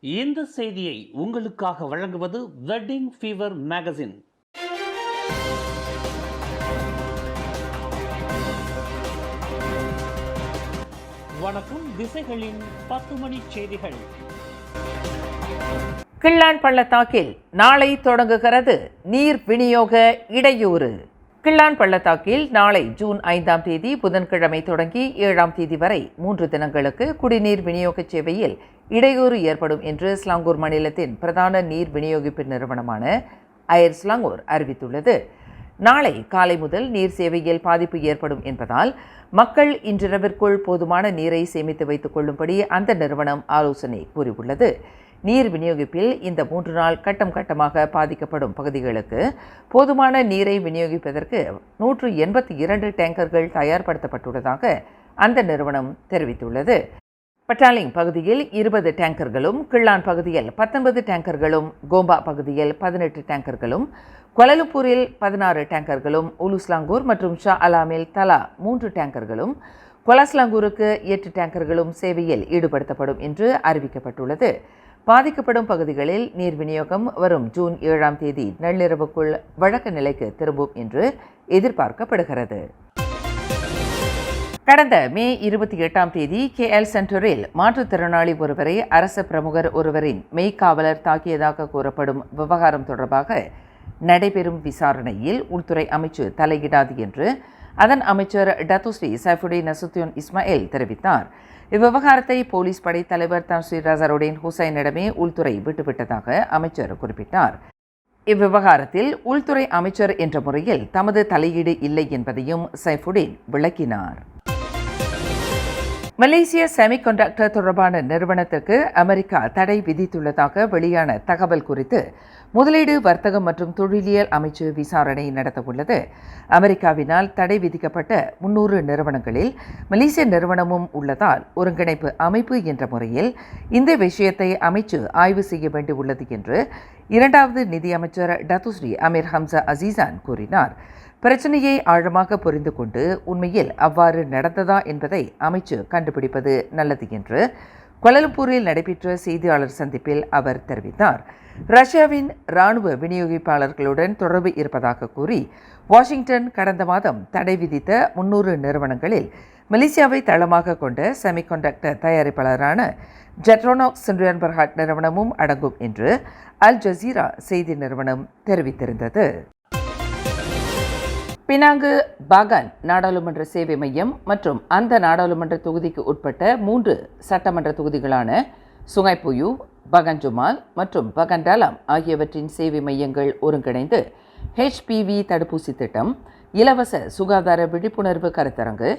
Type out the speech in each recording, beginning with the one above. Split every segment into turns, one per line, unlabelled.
இந்த செய்தியை உங்களுக்காக வழங்குவது வெட்டிங் ஃபீவர் மேகசின். வணக்கம். திசைகளின் 10 மணி செய்திகள்.
கிள்ளான் பள்ளத்தாக்கில் நாளை தொடங்குகிறது நீர் விநியோக இடையூறு. கிள்ளான் பள்ளத்தாக்கில் நாளை ஜூன் 5ஆம் தேதி புதன்கிழமை தொடங்கி 7ஆம் தேதி வரை 3 தினங்களுக்கு குடிநீர் விநியோக சேவையில் இடையூறு ஏற்படும் என்று ஸ்லாங்கூர் மாநிலத்தின் பிரதான நீர் விநியோகிப்பு நிறுவனமான அயர் ஸ்லாங்கூர் அறிவித்துள்ளது. நாளை காலை முதல் நீர் சேவையில் பாதிப்பு ஏற்படும் என்பதால் மக்கள் இன்றிரவிற்குள் போதுமான நீரை சேமித்து வைத்துக் கொள்ளும்படி அந்த நிறுவனம் ஆலோசனை கூறியுள்ளது. நீர் விநியோகிப்பில் இந்த 3 நாள் கட்டம் கட்டமாக பாதிக்கப்படும் பகுதிகளுக்கு போதுமான நீரை விநியோகிப்பதற்கு 182 டேங்கர்கள் தயார்படுத்தப்பட்டுள்ளதாக அந்த நிறுவனம் தெரிவித்துள்ளது. பட்டாலிங் பகுதியில் 20 டேங்கர்களும், கிள்ளான் பகுதியில் 19 டேங்கர்களும், கோம்பா பகுதியில் 18 டேங்கர்களும், கோலாலம்பூரில் 16 டேங்கர்களும், உலுஸ்லாங்கூர் மற்றும் ஷா அலாமில் தலா 3 டேங்கர்களும், கோலாஸ்லாங்கூருக்கு 8 டேங்கர்களும் சேவையில் ஈடுபடுத்தப்படும் என்று அறிவிக்கப்பட்டுள்ளது. பாதிக்கப்படும் பகுதிகளில் நீர் விநியோகம் வரும் ஜூன் 7ஆம் தேதி நள்ளிரவுக்குள் வழக்க நிலைக்கு திரும்பும் என்று எதிர்பார்க்கப்படுகிறது. கடந்த மே 28ஆம் தேதி KL சென்டரில் மாற்றுத்திறனாளி ஒருவரை அரச பிரமுகர் ஒருவரின் மெய்க்காவலர் தாக்கியதாக கூறப்படும் விவகாரம் தொடர்பாக நடைபெறும் விசாரணையில் உள்துறை அமைச்சு தலையிடாது என்று அதன் அமைச்சர் டத்துஸ்ரீ சைஃபுடின் நசுத்தியோன் இஸ்மாயில் தெரிவித்தார். இவ்விவகாரத்தை போலீஸ் படை தலைவர் தன்ஸ்ரீ ரசருடீன் ஹுசைனிடமே உள்துறை விட்டுவிட்டதாக அமைச்சர் குறிப்பிட்டார். இவ்விவகாரத்தில் உள்துறை அமைச்சர் என்ற முறையில் தமது தலையீடு இல்லை என்பதையும் சைஃபுடின் விளக்கினார். மலேசிய செமிகண்டக்டர் தொடர்பான நிறுவனத்திற்கு அமெரிக்கா தடை விதித்துள்ளதாக வெளியான தகவல் குறித்து முதலீடு, வர்த்தகம் மற்றும் தொழிலியல் அமைச்சு விசாரணை நடத்தவுள்ளது. அமெரிக்காவினால் தடை விதிக்கப்பட்ட 300 நிறுவனங்களில் மலேசிய நிறுவனமும் உள்ளதால் ஒருங்கிணைப்பு அமைப்பு என்ற முறையில் இந்த விஷயத்தை அமைச்சு ஆய்வு செய்ய வேண்டியுள்ளது என்று 2வது நிதியமைச்சர் டத்துஸ்ரீ அமீர் ஹம்சா அசீசான் கூறினார். பிரச்சனையை ஆழமாக புரிந்து கொண்டு உண்மையில் அவ்வாறு நடந்ததா என்பதை அமைச்சு கண்டுபிடிப்பது நல்லது என்று கோலாலம்பூரில் நடைபெற்ற செய்தியாளர் சந்திப்பில் அவர் தெரிவித்தார். ரஷ்யாவின் இராணுவ விநியோகிப்பாளர்களுடன் தொடர்பு இருப்பதாக கூறி வாஷிங்டன் கடந்த மாதம் தடை விதித்த 300 நிறுவனங்களில் மலேசியாவை தளமாக கொண்ட செமிகண்டக்டர் தயாரிப்பாளரான ஜெட்ரோனாக்ஸ் சிண்ட்ரியான் பர்ஹாட் நிறுவனமும் அடங்கும் என்று அல் ஜசீரா செய்தி நிறுவனம் தெரிவித்திருந்தது. பினாங்கு பாகான் நாடாளுமன்ற சேவை மையம் மற்றும் அந்த நாடாளுமன்ற தொகுதிக்கு உட்பட்ட 3 சட்டமன்ற தொகுதிகளான சுங்கைப்புயு, பகான் ஜுமால் மற்றும் பகான் டாலாம் ஆகியவற்றின் சேவை மையங்கள் ஒருங்கிணைந்து HPV தடுப்பூசி திட்டம், இலவச சுகாதார விழிப்புணர்வு கருத்தரங்கு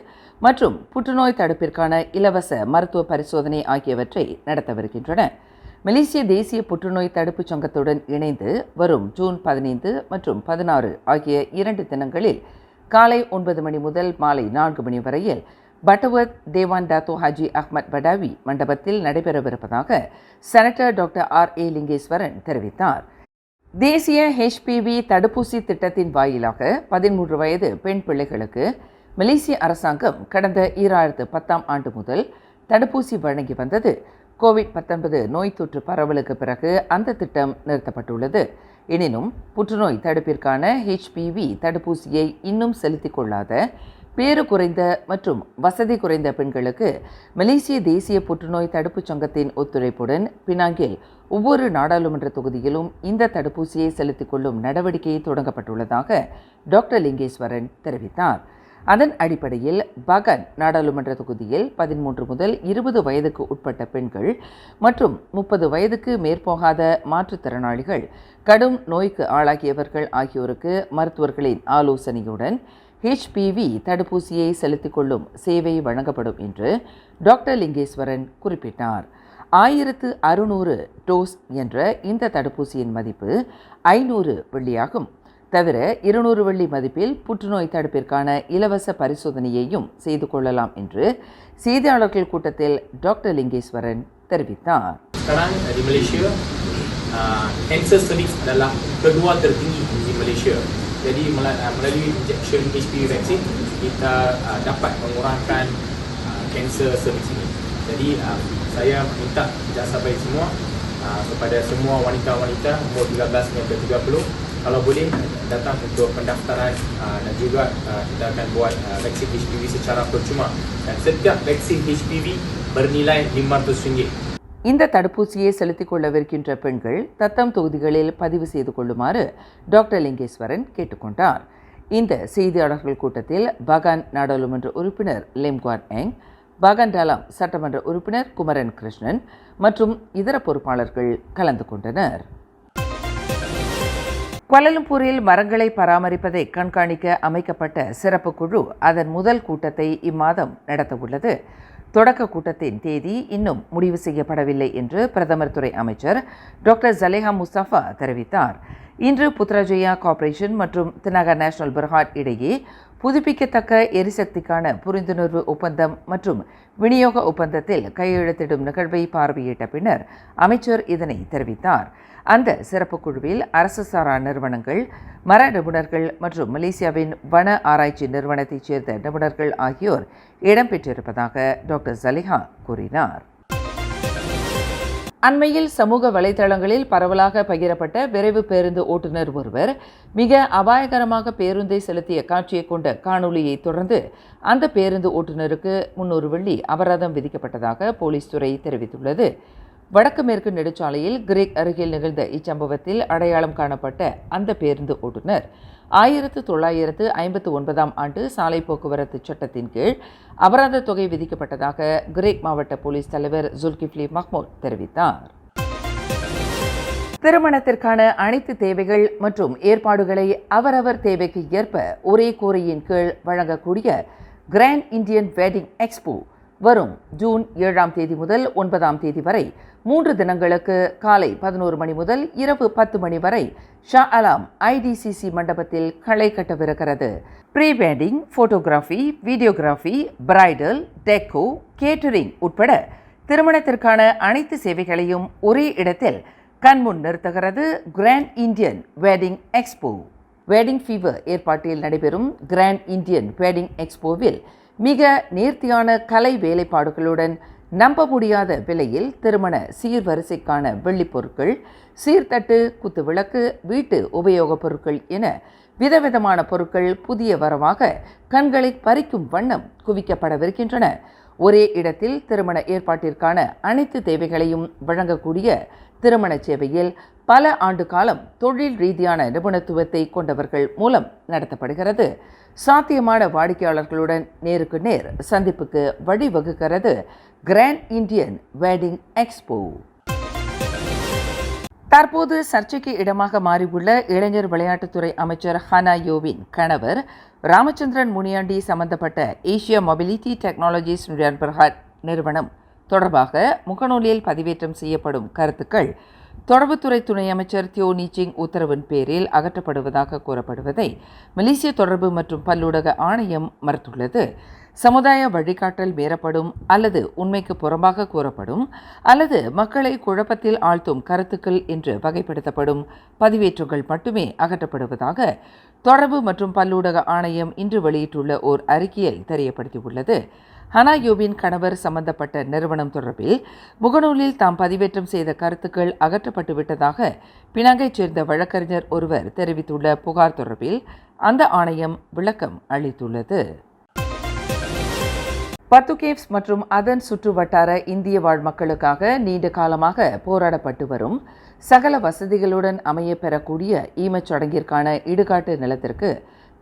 மற்றும் புற்றுநோய் தடுப்பிற்கான இலவச மருத்துவ பரிசோதனை ஆகியவற்றை நடத்தவிருக்கின்றன. மலேசிய தேசிய புற்றுநோய் தடுப்புச் சங்கத்துடன் இணைந்து வரும் ஜூன் 15 மற்றும் 16 ஆகிய 2 தினங்களில் காலை 9 மணி முதல் மாலை 4 மணி வரையில் பட்டவத் தேவான் டாத்தோ ஹாஜி அஹ்மத் படாவி மண்டபத்தில் நடைபெறவிருப்பதாக செனட்டர் டாக்டர் RA லிங்கேஸ்வரன் தெரிவித்தார். தேசிய HPV தடுப்பூசி திட்டத்தின் வாயிலாக 13 வயது பெண் பிள்ளைகளுக்கு மலேசிய அரசாங்கம் கடந்த 2010ஆம் ஆண்டு முதல் தடுப்பூசி வழங்கி வந்தது. கோவிட்-19 நோய் தொற்று பரவலுக்கு பிறகு அந்த திட்டம் நிறுத்தப்பட்டுள்ளது. எனினும் புற்றுநோய் தடுப்பிற்கான HPV தடுப்பூசியை இன்னும் செலுத்திக் கொள்ளாத பேறு குறைந்த மற்றும் வசதி குறைந்த பெண்களுக்கு மலேசிய தேசிய புற்றுநோய் தடுப்புச் சங்கத்தின் ஒத்துழைப்புடன் பினாங்கில் ஒவ்வொரு நாடாளுமன்ற தொகுதியிலும் இந்த தடுப்பூசியை செலுத்திக் கொள்ளும் நடவடிக்கை தொடங்கப்பட்டுள்ளதாக டாக்டர் லிங்கேஸ்வரன் தெரிவித்தார். அதன் அடிப்படையில் பகான் நாடாளுமன்ற தொகுதியில் 13 முதல் 20 வயதுக்கு உட்பட்ட பெண்கள் மற்றும் 30 வயதுக்கு மேற்போகாத மாற்றுத்திறனாளிகள், கடும் நோய்க்கு ஆளாகியவர்கள் ஆகியோருக்கு மருத்துவர்களின் ஆலோசனையுடன் HPV தடுப்பூசியை செலுத்திக் கொள்ளும் சேவை வழங்கப்படும் என்று டாக்டர் லிங்கேஸ்வரன் குறிப்பிட்டார். 1600 டோஸ் என்ற இந்த தடுப்பூசியின் மதிப்பு 500 வெள்ளியாகும். தவிர 200 வெள்ளி மதிப்பில் புற்றுநோய் தடுப்பிற்கான இலவச பரிசோதனையையும் செய்து கொள்ளலாம் என்று செய்தியாளர்கள் கூட்டத்தில் டாக்டர் லிங்கேஸ்வரன் தெரிவித்தார்.
Sekarang di Malaysia, cancer cervix adalah kedua tertinggi di Malaysia. Jadi melalui injection HPV vaksin kita dapat mengurangkan cancer cervix ini. Jadi saya minta jasa baik semua kepada semua wanita-wanita umur 13 hingga 30, kalau boleh datang untuk pendaftaran dan juga kita akan buat vaksin HPV secara percuma dan setiap vaksin HPV bernilai RM500.
இந்த தடுப்பூசியை செலுத்திக் கொள்ளவிருக்கின்ற பெண்கள் தத்தம் தொகுதிகளில் பதிவு செய்து கொள்ளுமாறு doctor Lingeswaran கேட்டுக்கொண்டார். இந்த செய்தியாளர்கள் கூட்டத்தில் பகான் நாடாளுமன்ற உறுப்பினர் லிம்குவான் எங், பகான் டாலாம் சட்டமன்ற உறுப்பினர் குமரன் கிருஷ்ணன் மற்றும் இதர பொறுப்பாளர்கள் கலந்து கொண்டனர். குவாலலம்பூரில் மரங்களை பராமரிப்பதை கண்காணிக்க அமைக்கப்பட்ட சிறப்பு குழு அதன் முதல் கூட்டத்தை இம்மாதம் நடத்தவுள்ளது. தொடக்க கூட்டத்தின் தேதி இன்னும் முடிவு செய்யப்படவில்லை என்று பிரதமர் துறை அமைச்சர் டாக்டர் ஜலேஹா முஸ்தபா தெரிவித்தார். இன்று புத்ராஜயா கார்ப்பரேஷன் மற்றும் தினகர் நேஷனல் பிர்ஹாட் இடையே புதுப்பிக்கத்தக்க எரிசக்திக்கான புரிந்துணர்வு ஒப்பந்தம் மற்றும் விநியோக ஒப்பந்தத்தில் கையெழுத்திடும் நிகழ்வை பார்வையிட்ட பின்னர் அமைச்சர் இதனை தெரிவித்தார். அந்த சிறப்பு குழுவில் அரசு சாரா நிறுவனங்கள், மர நிபுணர்கள் மற்றும் மலேசியாவின் வன ஆராய்ச்சி நிறுவனத்தைச் சேர்ந்த நிபுணர்கள் ஆகியோர் இடம்பெற்றிருப்பதாக டாக்டர் ஜலிஹா கூறினார். அண்மையில் சமூக வலைதளங்களில் பரவலாக பகிரப்பட்ட விரைவு பேருந்து ஓட்டுநர் ஒருவர் மிக அபாயகரமாக பேருந்தை செலுத்திய காட்சியை கொண்ட காணொலியை தொடர்ந்து அந்த பேருந்து ஓட்டுநருக்கு 300 வெள்ளி அபராதம் விதிக்கப்பட்டதாக போலீஸ் துறை தெரிவித்துள்ளது. வடக்கு மேற்கு நெடுச்சாலையில் கிரேக் அருகில் நிகழ்ந்த இச்சம்பவத்தில் அடையாளம் காணப்பட்ட அந்த பேருந்து ஓட்டுநர் 1959ஆம் ஆண்டு சாலை போக்குவரத்து சட்டத்தின் கீழ் அபராத தொகை விதிக்கப்பட்டதாக கிரேக் மாவட்ட போலீஸ் தலைவர் ஜுல்கிஃப்லி மஹ்மூத் தெரிவித்தார். திருமணத்திற்கான அனைத்து தேவைகள் மற்றும் ஏற்பாடுகளை அவரவர் தேவைக்கு ஏற்ப ஒரே கூரையின் கீழ் வழங்கக்கூடிய கிராண்ட் இந்தியன் வெட்டிங் எக்ஸ்போ வரும் ஜூன் 7ஆம் தேதி முதல் 9ஆம் தேதி வரை 3 தினங்களுக்கு காலை 11 மணி முதல் இரவு 10 மணி வரை ஷா அலாம் IDCC மண்டபத்தில் களை கட்டவிருக்கிறது. Pre wedding, photography, videography, bridal, deco, catering உட்பட திருமணத்திற்கான அனைத்து சேவைகளையும் ஒரே இடத்தில் கண்முன் நிறுத்துகிறது grand Indian wedding expo. Wedding fever ஏற்பாட்டில் நடைபெறும் கிராண்ட் இந்தியன் வெட்டிங் எக்ஸ்போவில் மிக நேர்த்தியான கலை வேலைப்பாடுகளுடன் நம்ப முடியாத விலையில் திருமண சீர்வரிசைக்கான வெள்ளிப் பொருட்கள், சீர்தட்டு, குத்துவிளக்கு, வீட்டு உபயோகப் பொருட்கள் என விதவிதமான பொருட்கள் புதிய வரவாக கண்களை பறிக்கும் வண்ணம் குவிக்கப்படவிருக்கின்றன. ஒரே இடத்தில் திருமண ஏற்பாட்டிற்கான அனைத்து தேவைகளையும் வழங்கக்கூடிய திருமண சேவையில் பல ஆண்டு காலம் தொழில் ரீதியான நிபுணத்துவத்தை கொண்டவர்கள் மூலம் நடத்தப்படுகிறது. சாத்தியமான வாடிக்கையாளர்களுடன் நேருக்கு நேர் சந்திப்புக்கு வழிவகுக்கிறது கிராண்ட் இந்தியன் வெட்டிங் எக்ஸ்போ. தற்போது சர்ச்சைக்கு இடமாக மாறியுள்ள இளைஞர் விளையாட்டுத்துறை அமைச்சர் ஹனா யோவின் கணவர் ராமச்சந்திரன் முனியாண்டி சம்பந்தப்பட்ட ஏசியா மொபிலிட்டி டெக்னாலஜிஸ் நிறுவனம் தொடர்பாக முகநூலில் பதிவேற்றம் செய்யப்படும் கருத்துக்கள் தொடர்புத்துறை துணை அமைச்சர் தியோ நீச்சிங் உத்தரவின் பேரில் அகற்றப்படுவதாக கூறப்படுவதை மலேசிய தொடர்பு மற்றும் பல்லூடக ஆணையம் மறுத்துள்ளது. சமுதாய வழிகாட்டல் மீறப்படும் அல்லது உண்மைக்கு புறம்பாக கூறப்படும் அல்லது மக்களை குழப்பத்தில் ஆழ்த்தும் கருத்துக்கள் என்று வகைப்படுத்தப்படும் பதிவேற்றங்கள் மட்டுமே அகற்றப்படுவதாக தொடர்பு மற்றும் பல்லூடக ஆணையம் இன்று வெளியிட்டுள்ள ஓர் அறிக்கையில் தெரியப்படுத்தியுள்ளது. ஹனா யோவின் கணவர் சம்பந்தப்பட்ட நிறுவனம் தொடர்பில் முகநூலில் தாம் பதிவேற்றம் செய்த கருத்துக்கள் அகற்றப்பட்டுவிட்டதாக பினாங்கைச் சேர்ந்த வழக்கறிஞர் ஒருவர் தெரிவித்துள்ள புகார் தொடர்பில் அந்த ஆணையம் விளக்கம் அளித்துள்ளது. பத்துகேவ்ஸ் மற்றும் அதன் சுற்று வட்டார இந்திய வாழ் மக்களுக்காக நீண்ட காலமாக போராடப்பட்டு வரும் சகல வசதிகளுடன் அமைய பெறக்கூடிய ஈமச்சடங்கிற்கான இடுகாட்டு நிலத்திற்கு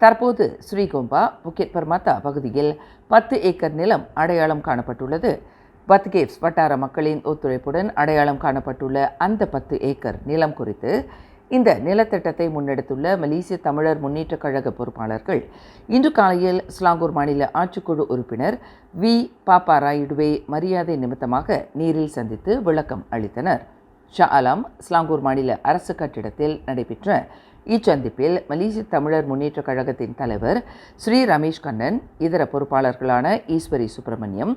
தற்போது ஸ்ரீகோம்பா புக்கெட் பர்மாத்தா பகுதியில் 10 ஏக்கர் நிலம் அடையாளம் காணப்பட்டுள்ளது. பத்துகேவ்ஸ் வட்டார மக்களின் ஒத்துழைப்புடன் அடையாளம் காணப்பட்டுள்ள அந்த 10 ஏக்கர் நிலம் குறித்து இந்த நிலத்திட்டத்தை முன்னெடுத்துள்ள மலேசிய தமிழர் முன்னேற்றக் கழக பொறுப்பாளர்கள் இன்று காலையில் ஸ்லாங்கூர் மாநில ஆட்சிக்குழு உறுப்பினர் வி பாப்பா ராயுடுவை மரியாதை நிமித்தமாக நேரில் சந்தித்து விளக்கம் அளித்தனர். ஷா அலாம் ஸ்லாங்கூர் மாநில அரசு கட்டிடத்தில் நடைபெற்ற இச்சந்திப்பில் மலேசிய தமிழர் முன்னேற்றக் கழகத்தின் தலைவர் ஸ்ரீ ரமேஷ் கண்ணன், இதர பொறுப்பாளர்களான ஈஸ்வரி சுப்பிரமணியம்,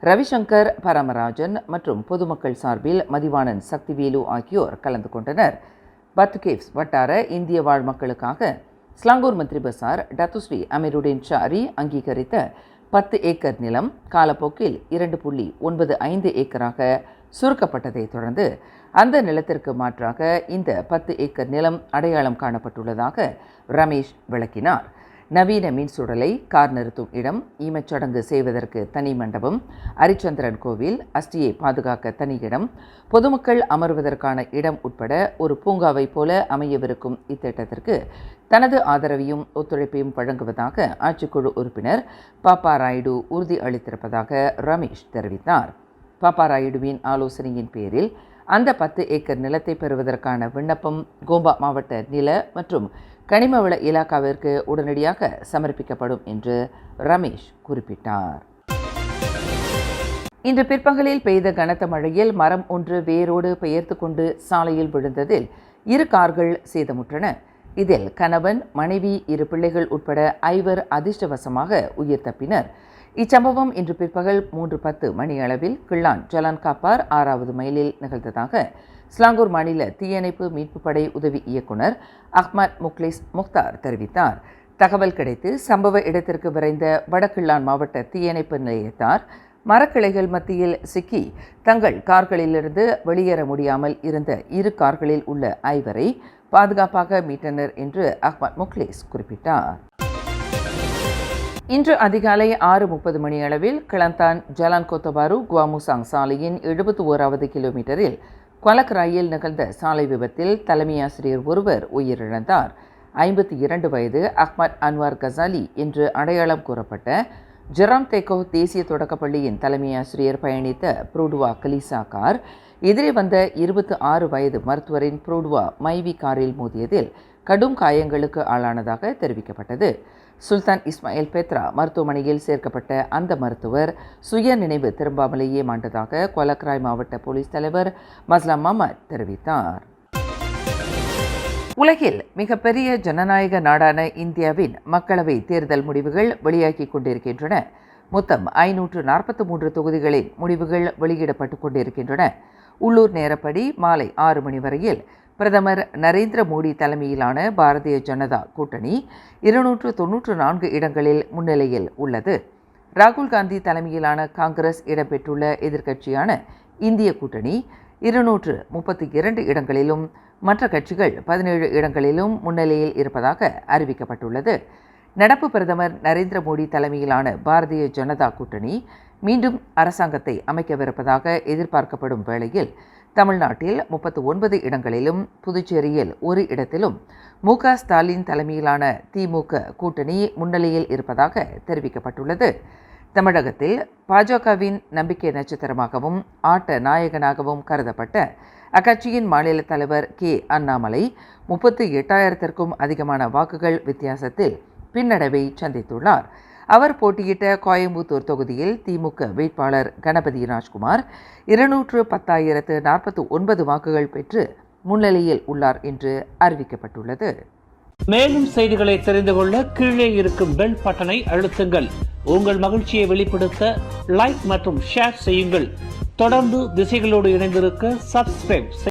ரவிசங்கர் பரமராஜன் மற்றும் பொதுமக்கள் சார்பில் மதிவாணன் சக்திவேலு ஆகியோர் கலந்து கொண்டனர். பத்துகேவ்ஸ் வட்டார இந்திய வாழ் மக்களுக்காக ஸ்லாங்கூர் மந்திரி பசார் டத்துஸ்ரீ அமீருடின் ஷாரி அங்கீகரித்த 10 ஏக்கர் நிலம் காலப்போக்கில் 2.95 ஏக்கராக சுருக்கப்பட்டதைத் தொடர்ந்து அந்த நிலத்திற்கு மாற்றாக இந்த 10 ஏக்கர் நிலம் அடையாளம் காணப்பட்டுள்ளதாக ரமேஷ் விளக்கினார். நவீன மீன் சுடலை, கார் நிறுத்தும் இடம், ஈமச்சடங்கு செய்வதற்கு தனி மண்டபம், அரிச்சந்திரன் கோவில், அஸ்தியை பாதுகாக்க தனி இடம், பொதுமக்கள் அமர்வதற்கான இடம் உட்பட ஒரு பூங்காவை போல அமையவிருக்கும் இத்திட்டத்திற்கு தனது ஆதரவையும் ஒத்துழைப்பையும் வழங்குவதாக ஆட்சிக்குழு உறுப்பினர் பாப்பா ராயுடு உறுதி அளித்திருப்பதாக ரமேஷ் தெரிவித்தார். பாப்பா ராயுடுவின் ஆலோசனையின் பேரில் அந்த 10 ஏக்கர் நிலத்தை பெறுவதற்கான விண்ணப்பம் கோம்பா மாவட்ட நில மற்றும் கனிமவள இலாக்காவிற்கு உடனடியாக சமர்ப்பிக்கப்படும் என்று ரமேஷ் குறிப்பிட்டார். இன்று பிற்பகலில் பெய்த கனத்த மழையில் மரம் ஒன்று வேரோடு பெயர்த்து கொண்டு சாலையில் விழுந்ததில் 2 கார்கள் சேதமுற்றன. இதில் கணவன், மனைவி, 2 பிள்ளைகள் உட்பட 5 அதிர்ஷ்டவசமாக உயிர் தப்பினர். இச்சம்பவம் இன்று பிற்பகல் 3:10 மணியளவில் கிள்ளான் ஜலான் காப்பார் 6வது மைலில் நிகழ்ந்ததாக ஸ்லாங்கூர் மாநில தீயணைப்பு மீட்பு படை உதவி இயக்குனர் அஹ்மத் முக்லிஸ் முக்தார் தெரிவித்தார். தகவல் கிடைத்து சம்பவ இடத்திற்கு விரைந்த வடகிள்ளான் மாவட்ட தீயணைப்பு நிலையத்தார் மரக்கிளைகள் மத்தியில் சிக்கி தங்கள் கார்களிலிருந்து வெளியேற முடியாமல் இருந்த 2 கார்களில் உள்ள 5 பாதுகாப்பாக மீட்டனர் என்று அஹ்மத் முக்லிஸ் குறிப்பிட்டார். இன்று அதிகாலை 6:30 மணியளவில் கிளந்தான் ஜலான் கோத்தபாரு குவாமுசாங் சாலையின் 71வது கிலோமீட்டரில் குவலக்கராயில் நிகழ்ந்த சாலை விபத்தில் தலைமை ஆசிரியர் ஒருவர் உயிரிழந்தார். 52 வயது அஹ்மத் அன்வார் கசாலி என்று அடையாளம் கூறப்பட்ட ஜெராம் தேக்கோ தேசிய தொடக்கப்பள்ளியின் தலைமை ஆசிரியர் பயணித்த புரூடுவா கலிசா கார் எதிரே வந்த 26 வயது மருத்துவரின் புரூடுவா மைவி காரில் மோதியதில் கடும் காயங்களுக்கு ஆளானதாக தெரிவிக்கப்பட்டது. சுல்தான் இஸ்மாயில் பெத்ரா மருத்துவமனையில் சேர்க்கப்பட்ட அந்த மருத்துவர் சுய நினைவு திரும்பாமலேயே மாண்டதாக குவலக்கராய் மாவட்ட போலீஸ் தலைவர் மஸ்லாம் மஹமத் தெரிவித்தார். உலகில் மிகப்பெரிய ஜனநாயக நாடான இந்தியாவின் மக்களவை தேர்தல் முடிவுகள் வெளியாகி கொண்டிருக்கின்றன. மொத்தம் 543 தொகுதிகளின் முடிவுகள் வெளியிடப்பட்டு கொண்டிருக்கின்றன. உள்ளூர் நேரப்படி மாலை 6 மணி வரையில் பிரதமர் நரேந்திர மோடி தலைமையிலான பாரதிய ஜனதா கூட்டணி 294 இடங்களில் முன்னிலையில் உள்ளது. ராகுல் காந்தி தலைமையிலான காங்கிரஸ் இடம்பெற்றுள்ள எதிர்க்கட்சியான இந்திய கூட்டணி 232 இடங்களிலும் மற்ற கட்சிகள் 17 இடங்களிலும் முன்னிலையில் இருப்பதாக அறிவிக்கப்பட்டுள்ளது. நடப்பு பிரதமர் நரேந்திர மோடி தலைமையிலான பாரதிய ஜனதா கூட்டணி மீண்டும் அரசாங்கத்தை அமைக்கவிருப்பதாக எதிர்பார்க்கப்படும் வேளையில் தமிழ்நாட்டில் 39 இடங்களிலும் புதுச்சேரியில் 1 இடத்திலும் மு.க. ஸ்டாலின் தலைமையிலான திமுக கூட்டணி முன்னிலையில் இருப்பதாக தெரிவிக்கப்பட்டுள்ளது. தமிழகத்தில் பாஜகவின் நம்பிக்கை நட்சத்திரமாகவும் ஆட்ட நாயகனாகவும் கருதப்பட்ட அக்கட்சியின் மாநில தலைவர் கே. அண்ணாமலை 38,000க்கும் அதிகமான வாக்குகள் வித்தியாசத்தில் பின்னடைவை சந்தித்துள்ளார். அவர் போட்டியிட்ட கோயம்புத்தூர் தொகுதியில் திமுக வேட்பாளர் கணபதி ராஜ்குமார் 210,049 வாக்குகள் பெற்று முன்னிலையில் உள்ளார் என்று அறிவிக்கப்பட்டுள்ளது.
மேலும் செய்திகளை தெரிந்து கொள்ள கீழே இருக்கும் பெல் பட்டனை அழுத்துங்கள். உங்கள் மகிழ்ச்சியை வெளிப்படுத்த லைக் மற்றும் ஷேர் செய்யுங்கள். தொடர்ந்து திசைகளோடு இணைந்திருக்க சப்ஸ்கிரைப்